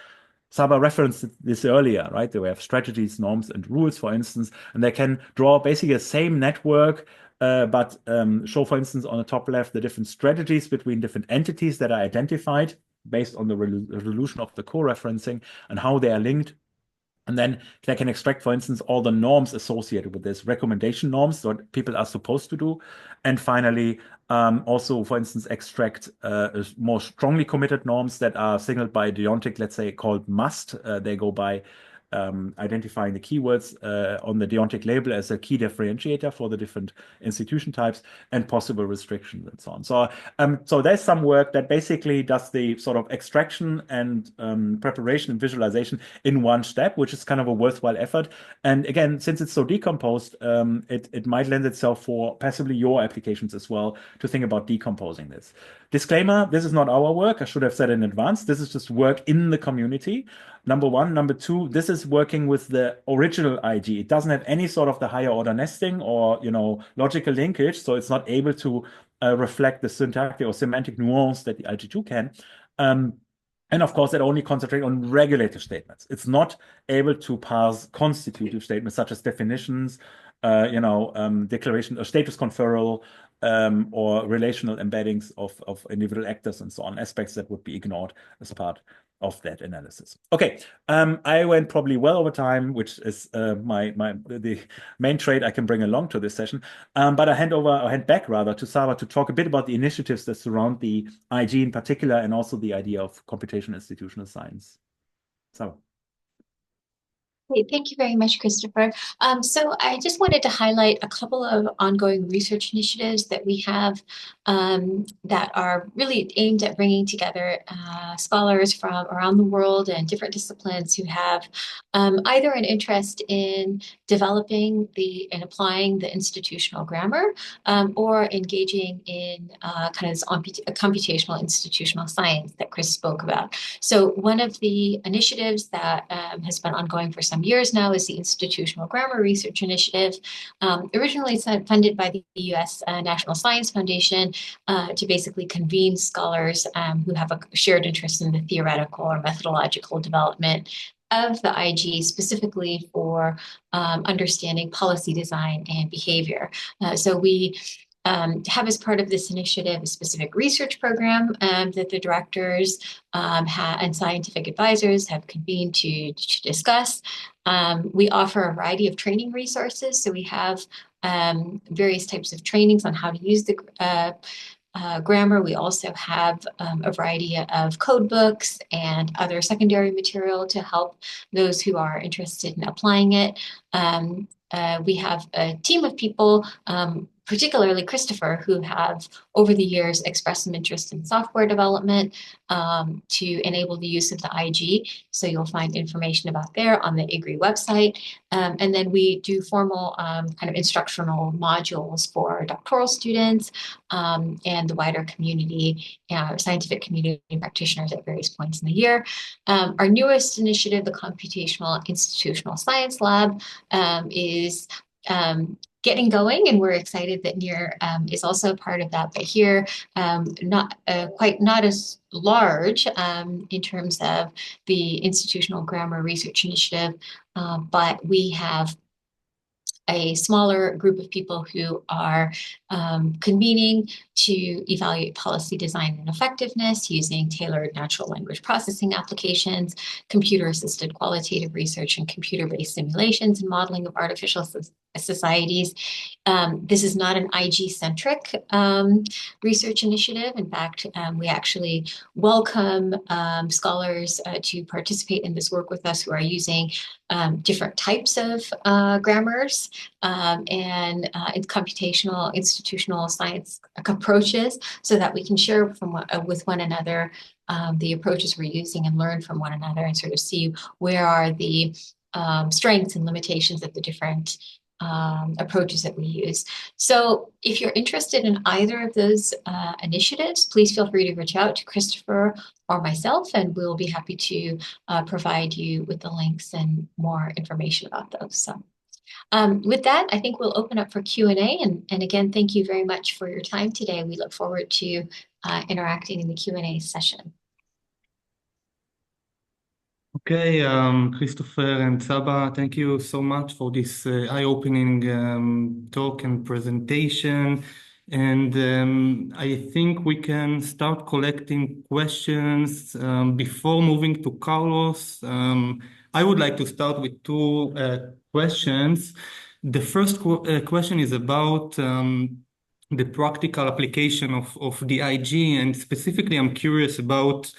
Saba referenced this earlier, right? They have strategies, norms, and rules, for instance, and they can draw basically the same network but show, for instance, on the top left, the different strategies between different entities that are identified based on the resolution of the co-referencing and how they are linked. And then they can extract, for instance, all the norms associated with this, recommendation norms, what people are supposed to do. And finally, also, for instance, extract more strongly committed norms that are signaled by deontic, let's say, called must. They go by identifying the keywords on the deontic label as a key differentiator for the different institution types and possible restrictions and so on. So there's some work that basically does the sort of extraction and preparation and visualization in one step, which is kind of a worthwhile effort. And again, since it's so decomposed, it might lend itself for possibly your applications as well to think about decomposing this. Disclaimer, this is not our work. I should have said in advance. This is just work in the community. Number one. Number two, this is working with the original IG. It doesn't have any sort of the higher order nesting or, logical linkage. So it's not able to reflect the syntactic or semantic nuance that the IG2 can. And of course, it only concentrates on regulative statements. It's not able to parse constitutive statements such as definitions, declaration or status conferral, or relational embeddings of individual actors and so on, aspects that would be ignored as part of that analysis. Okay, I went probably well over time, which is the main trait I can bring along to this session. But I hand back rather to Saba to talk a bit about the initiatives that surround the IG in particular, and also the idea of computational institutional science. Saba. Great. Thank you very much, Christopher. So I just wanted to highlight a couple of ongoing research initiatives that we have that are really aimed at bringing together scholars from around the world and different disciplines who have either an interest in developing and applying the institutional grammar or engaging in kind of computational institutional science that Chris spoke about. So one of the initiatives that has been ongoing for some years now is the Institutional Grammar Research Initiative, originally funded by the U.S. National Science Foundation to basically convene scholars who have a shared interest in the theoretical or methodological development of the IG, specifically for understanding policy design and behavior. So we have as part of this initiative a specific research program that the directors and scientific advisors have convened to discuss. We offer a variety of training resources. So we have various types of trainings on how to use the grammar. We also have a variety of code books and other secondary material to help those who are interested in applying it. We have a team of people, particularly Christopher, who have over the years expressed some interest in software development to enable the use of the IG. So you'll find information about there on the IGRI website. And then we do formal kind of instructional modules for doctoral students and the wider community, scientific community practitioners at various points in the year. Our newest initiative, the Computational Institutional Science Lab, is getting going, and we're excited that NIR is also a part of that, but here not as large in terms of the Institutional Grammar Research Initiative, but we have a smaller group of people who are convening to evaluate policy design and effectiveness using tailored natural language processing applications, computer-assisted qualitative research, and computer-based simulations and modeling of artificial societies. This is not an IG-centric research initiative. In fact, we actually welcome scholars to participate in this work with us who are using different types of grammars and computational institutional science approaches, so that we can share with one another the approaches we're using and learn from one another and sort of see where are the strengths and limitations of the different approaches that we use. So if you're interested in either of those initiatives, please feel free to reach out to Christopher or myself, and we'll be happy to provide you with the links and more information about those. So with that, I think we'll open up for Q&A. And again, thank you very much for your time today. We look forward to interacting in the Q&A session. Okay, Christopher and Saba, thank you so much for this eye-opening talk and presentation. And I think we can start collecting questions. Before moving to Carlos, I would like to start with two questions. The first question is about the practical application of the IG, and specifically I'm curious about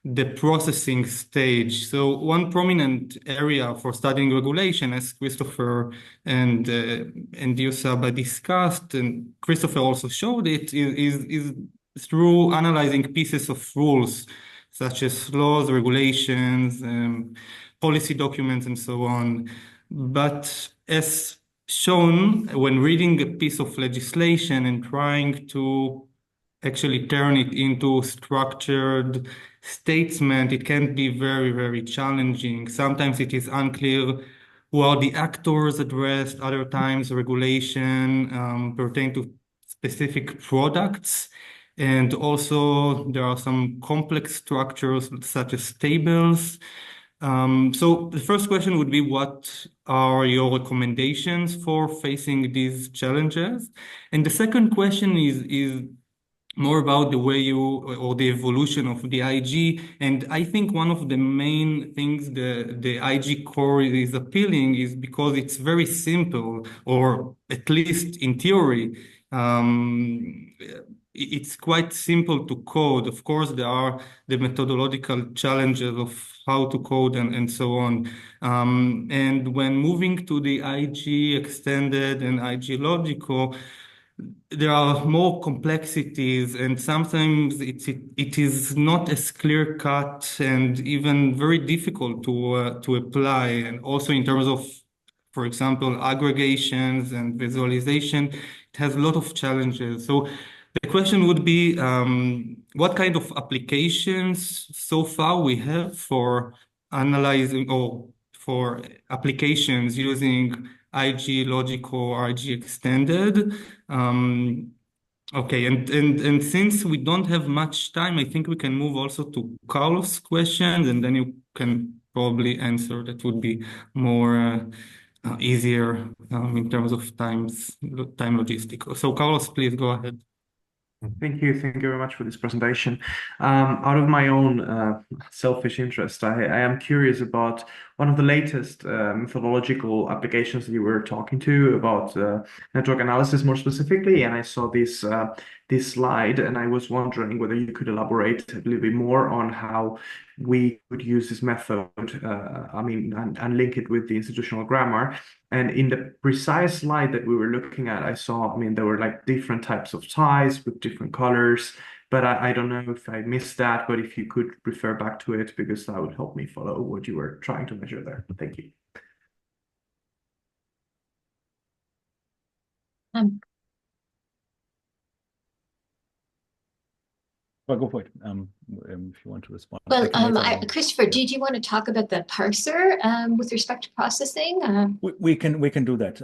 the processing stage. So one prominent area for studying regulation, as Christopher and you, Saba, discussed, and Christopher also showed it, is through analyzing pieces of rules, such as laws, regulations, policy documents, and so on. But as shown, when reading a piece of legislation and trying to actually turn it into structured statement, it can be very, very challenging. Sometimes it is unclear who are the actors addressed. Other times regulation pertain to specific products. And also there are some complex structures such as tables. So the first question would be, what are your recommendations for facing these challenges? And the second question is more about the way or the evolution of the IG. And I think one of the main things the IG core is appealing is because it's very simple, or at least in theory, it's quite simple to code. Of course, there are the methodological challenges of how to code and so on. And when moving to the IG extended and IG logical, there are more complexities, and sometimes it is not as clear cut and even very difficult to apply. And also in terms of, for example, aggregations and visualization, it has a lot of challenges. So the question would be, what kind of applications so far we have for analyzing or for applications using IG logical or IG extended? Okay, and since we don't have much time, I think we can move also to Carlos' questions, and then you can probably answer. That would be more easier in terms of time logistic. So Carlos, please go ahead. Thank you. Thank you very much for this presentation. Out of my own selfish interest, I am curious about one of the latest methodological applications that you were talking to about network analysis more specifically. And I saw this slide, and I was wondering whether you could elaborate a little bit more on how we could use this method, and link it with the institutional grammar. And in the precise slide that we were looking at, I saw, there were like different types of ties with different colors, but I don't know if I missed that, but if you could refer back to it, because that would help me follow what you were trying to measure there. Thank you. Well, go for it. If you want to respond. Well, Christopher, did you want to talk about the parser with respect to processing? We can do that.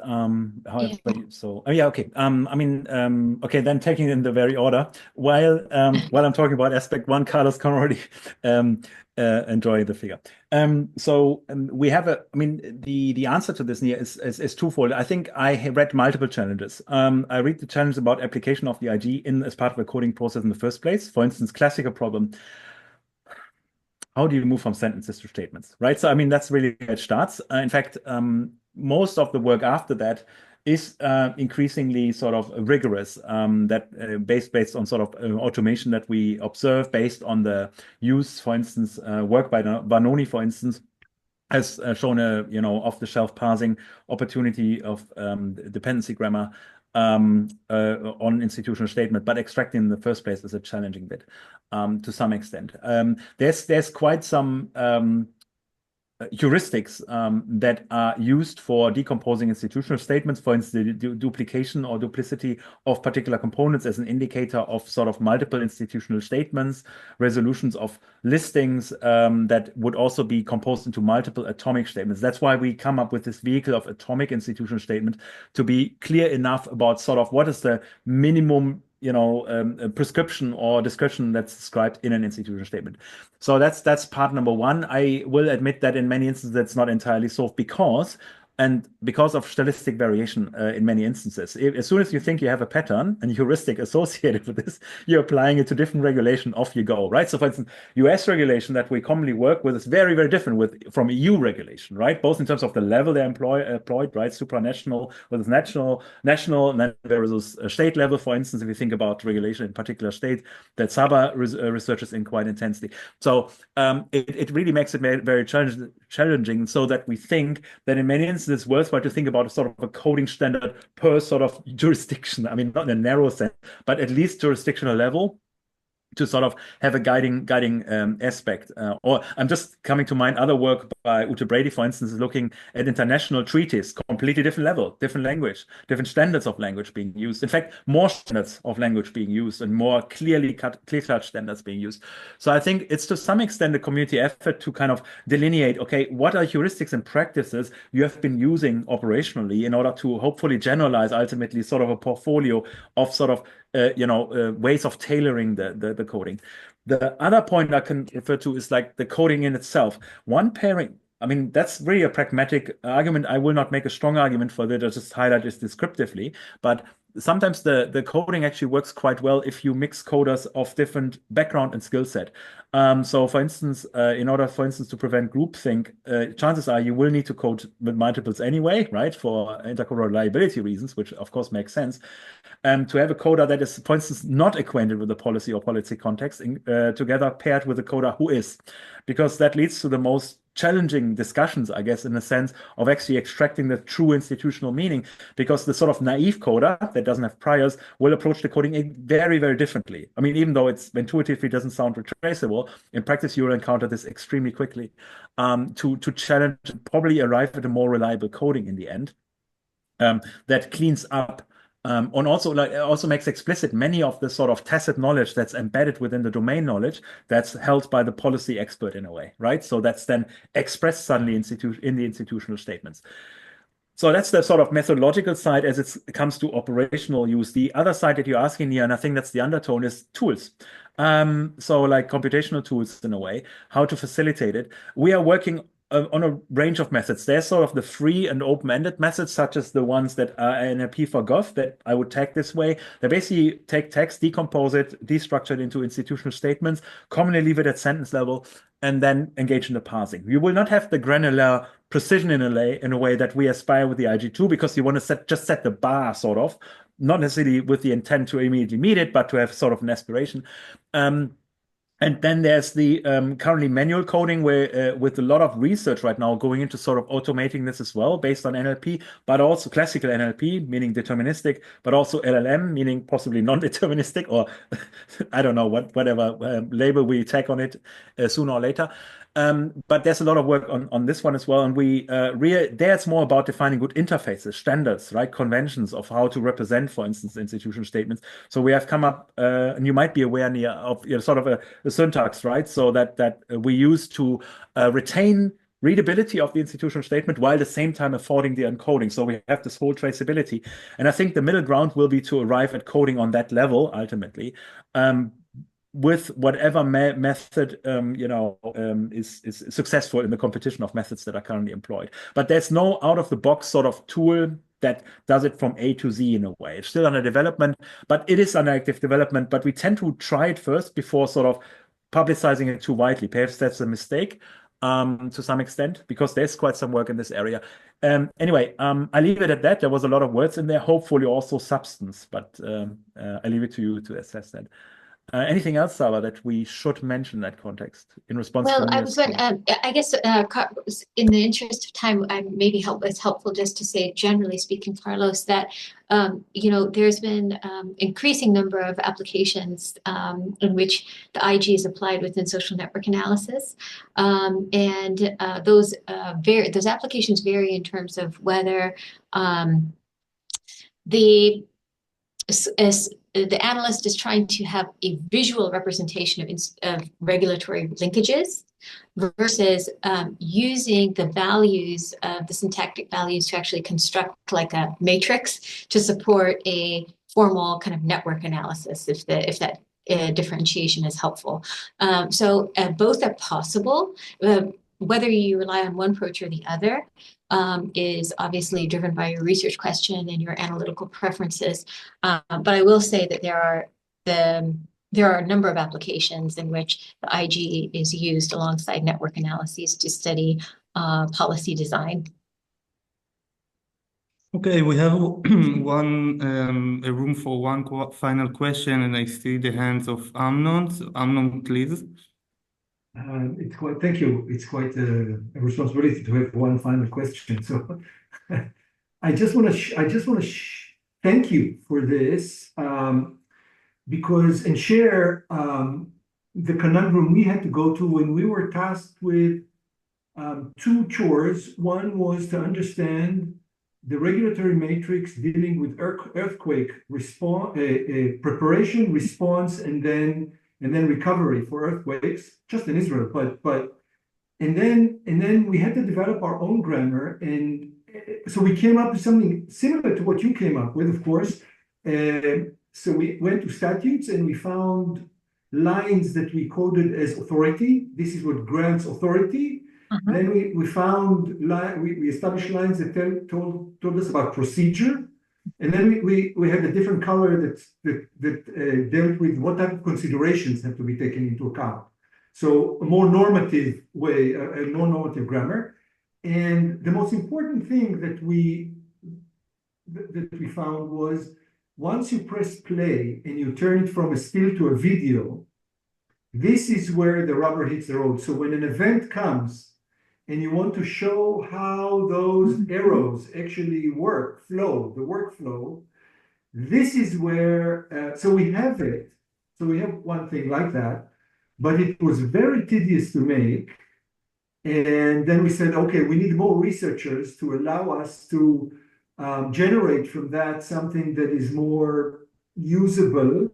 However, Yeah. so yeah, okay. Okay, then taking in the very order. While I'm talking about aspect one, Carlos can already enjoy the figure. We have I mean, the answer to this here is twofold. I think I read multiple challenges. I read the challenge about application of the IG as part of a coding process in the first place. For instance, classical problem. How do you move from sentences to statements, right? So, I mean, that's really where it starts. In fact, most of the work after that is increasingly sort of rigorous, based on sort of automation that we observe, based on the use, for instance, work by Vanoni, for instance, has shown a off-the-shelf parsing opportunity of dependency grammar on institutional statement, but extracting in the first place is a challenging bit to some extent. There's quite some heuristics that are used for decomposing institutional statements, for instance, the duplication or duplicity of particular components as an indicator of sort of multiple institutional statements, resolutions of listings that would also be composed into multiple atomic statements. That's why we come up with this vehicle of atomic institutional statement to be clear enough about sort of what is the minimum prescription or description that's described in an institutional statement. So that's part number one. I will admit that in many instances that's not entirely solved because of stylistic variation in many instances. As soon as you think you have a pattern and heuristic associated with this, you're applying it to different regulation, off you go, right? So for instance, US regulation that we commonly work with is very, very different from EU regulation, right? Both in terms of the level they're employed, right? Supranational versus national, and then versus state level, for instance, if you think about regulation in particular state that Saba researches in quite intensely. So it really makes it very, very challenging so that we think that in many instances it's worthwhile to think about a sort of a coding standard per sort of jurisdiction. I mean, not in a narrow sense, but at least jurisdictional level, to sort of have a guiding aspect. Or I'm just coming to mind other work by Ute Brady, for instance, is looking at international treaties, completely different level, different language, different standards of language being used. In fact, more standards of language being used and more clear-cut standards being used. So I think it's to some extent a community effort to kind of delineate, okay, what are heuristics and practices you have been using operationally in order to hopefully generalize ultimately sort of a portfolio of sort of ways of tailoring the coding. The other point I can refer to is like the coding in itself. One pairing, I mean, that's really a pragmatic argument. I will not make a strong argument for that. I'll just highlight this descriptively. But sometimes the coding actually works quite well if you mix coders of different background and skill set. So for instance, in order, for instance, to prevent groupthink, chances are you will need to code with multiples anyway, right? For intercoder reliability reasons, which of course makes sense. To have a coder that is, for instance, not acquainted with the policy or policy context together paired with a coder who is, because that leads to the most challenging discussions, I guess, in the sense of actually extracting the true institutional meaning, because the sort of naive coder that doesn't have priors will approach the coding very, very differently. I mean, even though it's intuitively doesn't sound retraceable, in practice, you will encounter this extremely quickly to challenge and probably arrive at a more reliable coding in the end that cleans up and also makes explicit many of the sort of tacit knowledge that's embedded within the domain knowledge that's held by the policy expert in a way, right? So that's then expressed suddenly in the institutional statements. So that's the sort of methodological side as it comes to operational use. The other side that you're asking here, and I think that's the undertone, is tools. So like computational tools in a way, how to facilitate it. We are working on a range of methods. There's sort of the free and open-ended methods, such as the ones that are NLP for Gov that I would tag this way. They basically take text, decompose it, destructure it into institutional statements, commonly leave it at sentence level, and then engage in the parsing. You will not have the granular precision in a way that we aspire with the IG2, because you want to just set the bar, sort of, not necessarily with the intent to immediately meet it, but to have sort of an aspiration. And then there's the currently manual coding, where with a lot of research right now going into sort of automating this as well, based on NLP, but also classical NLP, meaning deterministic, but also LLM, meaning possibly non-deterministic, or I don't know, whatever label we tag on it sooner or later. But there's a lot of work on this one as well. And there it's more about defining good interfaces, standards, right? Conventions of how to represent, for instance, institutional statements. So we have come up, and you might be aware of sort of a syntax, right? So that we use to retain readability of the institutional statement while at the same time affording the encoding. So we have this whole traceability. And I think the middle ground will be to arrive at coding on that level ultimately. with whatever method is successful in the competition of methods that are currently employed. But there's no out-of-the-box sort of tool that does it from A to Z in a way. It's still under development, but it is under active development. But we tend to try it first before sort of publicizing it too widely. Perhaps that's a mistake to some extent, because there's quite some work in this area. Anyway, I leave it at that. There was a lot of words in there, hopefully also substance, but I leave it to you to assess that. Anything else, Saba, that we should mention in that context in response to Well, I was going. I guess in the interest of time, it's helpful just to say, generally speaking, Carlos, that there's been increasing number of applications in which the IG is applied within social network analysis, and those applications vary in terms of whether the analyst is trying to have a visual representation of regulatory linkages versus using the values, the syntactic values, to actually construct like a matrix to support a formal kind of network analysis, if that differentiation is helpful. So both are possible. Whether you rely on one approach or the other is obviously driven by your research question and your analytical preferences. But I will say that there are a number of applications in which the IG is used alongside network analyses to study policy design. Okay, we have a room for one final question, and I see the hands of Amnon. So Amnon, please. Thank you. It's quite a responsibility to have one final question. So I just want to thank you for this because and share the conundrum we had to go to when we were tasked with two chores. One was to understand the regulatory matrix dealing with earthquake response, preparation, response, and then recovery for earthquakes, just in Israel. And then we had to develop our own grammar, and so we came up with something similar to what you came up with, of course. So we went to statutes and we found lines that we coded as authority. This is what grants authority. Then we established lines that told us about procedure. And then we had a different color that dealt with what type of considerations have to be taken into account. So a more normative way, a more normative grammar. And the most important thing that we found was once you press play and you turn it from a still to a video, this is where the rubber hits the road. So when an event comes and you want to show how those arrows actually work, the workflow, this is where, so we have it. So we have one thing like that, but it was very tedious to make. And then we said, okay, we need more researchers to allow us to generate from that something that is more usable,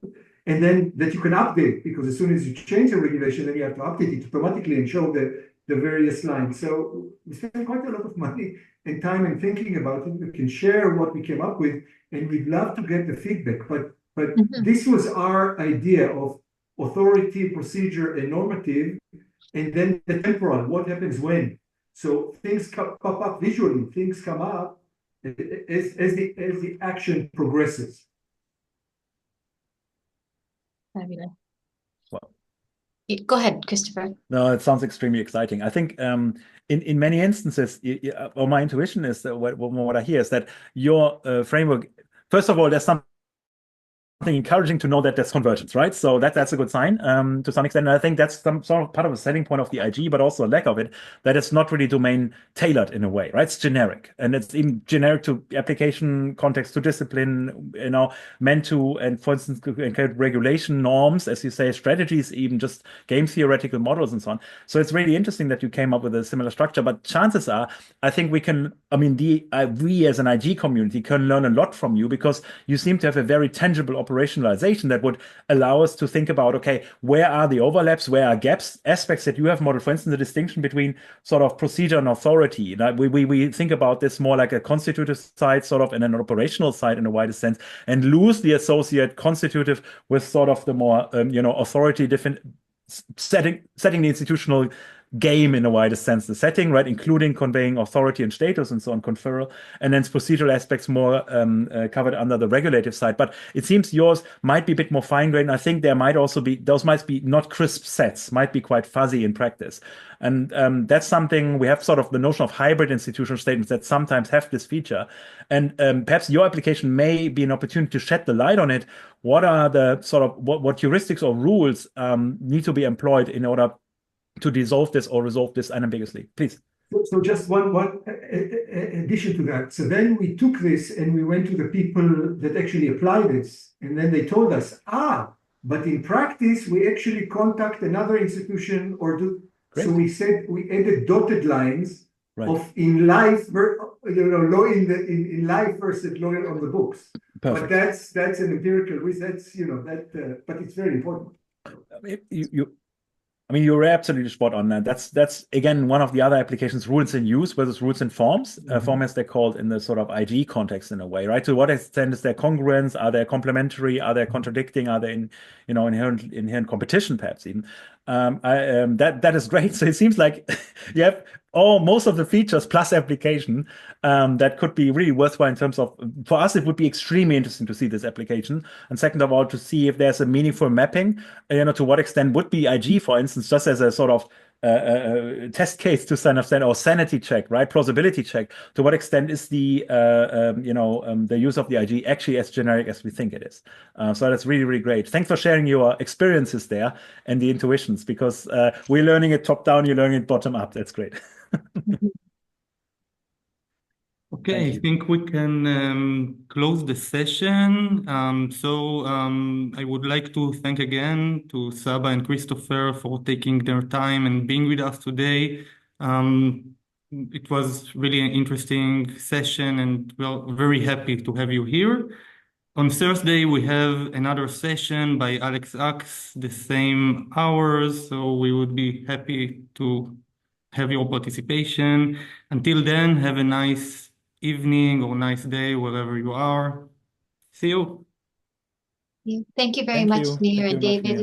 and then that you can update, because as soon as you change the regulation, then you have to update it automatically and show the various lines. So we spent quite a lot of money and time and thinking about it. We can share what we came up with, and we'd love to get the feedback. But this was our idea of authority, procedure, and normative, and then the temporal, what happens when. So things pop up visually, things come up as the action progresses. Fabulous. Go ahead, Christopher. No, it sounds extremely exciting. I think in many instances, or my intuition is that what I hear is that your framework, first of all, there's something encouraging to know that there's convergence, right? So that's a good sign to some extent. And I think that's some sort of part of the selling point of the IG, but also a lack of it, that it's not really domain tailored in a way, right? It's generic, and it's even generic to application context, to discipline, meant to, and for instance, include regulation norms, as you say, strategies, even just game theoretical models and so on. So it's really interesting that you came up with a similar structure, but chances are, I think we as an IG community can learn a lot from you, because you seem to have a very tangible operationalization that would allow us to think about, okay, where are the overlaps, where are gaps, aspects that you have modeled, for instance, the distinction between sort of procedure and authority. We think about this more like a constitutive side sort of and an operational side in a wider sense, and loosely associate constitutive with sort of the more, authority different setting the institutional game in a wider sense, the setting, right, including conveying authority and status and so on, conferral, and then procedural aspects more covered under the regulative side. But it seems yours might be a bit more fine-grained. I think there might also be, those might be not crisp sets, might be quite fuzzy in practice. And that's something, we have sort of the notion of hybrid institutional statements that sometimes have this feature. And perhaps your application may be an opportunity to shed the light on it. What are the sort of, what heuristics or rules need to be employed in order to dissolve this or resolve this unambiguously? Please. So just one addition to that. So then we took this and we went to the people that actually apply this, and then they told us, but in practice we actually contact another institution or do. Great. So we said we added dotted lines Right. of in life, law in life versus law on the books. Perfect. But that's an empirical. That's but it's very important. I mean, you're absolutely spot on that. That's again one of the other applications, rules in use versus rules in forms, formats they're called in the sort of IG context in a way, right? To what extent is there congruence? Are they complementary? Are they contradicting? Are they inherent competition, perhaps even? That is great. So it seems like you have most of the features plus application that could be really worthwhile in terms of, for us, it would be extremely interesting to see this application. And second of all, to see if there's a meaningful mapping, to what extent would be IG, for instance, just as a sort of test case to understand, or sanity check, right? Plausibility check. To what extent is the use of the IG actually as generic as we think it is? So that's really, really great. Thanks for sharing your experiences there and the intuitions, because we're learning it top down, you're learning it bottom up. That's great. Okay, I think we can close the session. I would like to thank again to Saba and Christopher for taking their time and being with us today. It was really an interesting session, and we're very happy to have you here. On Thursday, we have another session by Alex Axe, the same hours, so we would be happy to have your participation. Until then, have a nice evening or nice day wherever you are. See you. Thank you very Thank much, you. Nir Thank and you very much, David. Nir.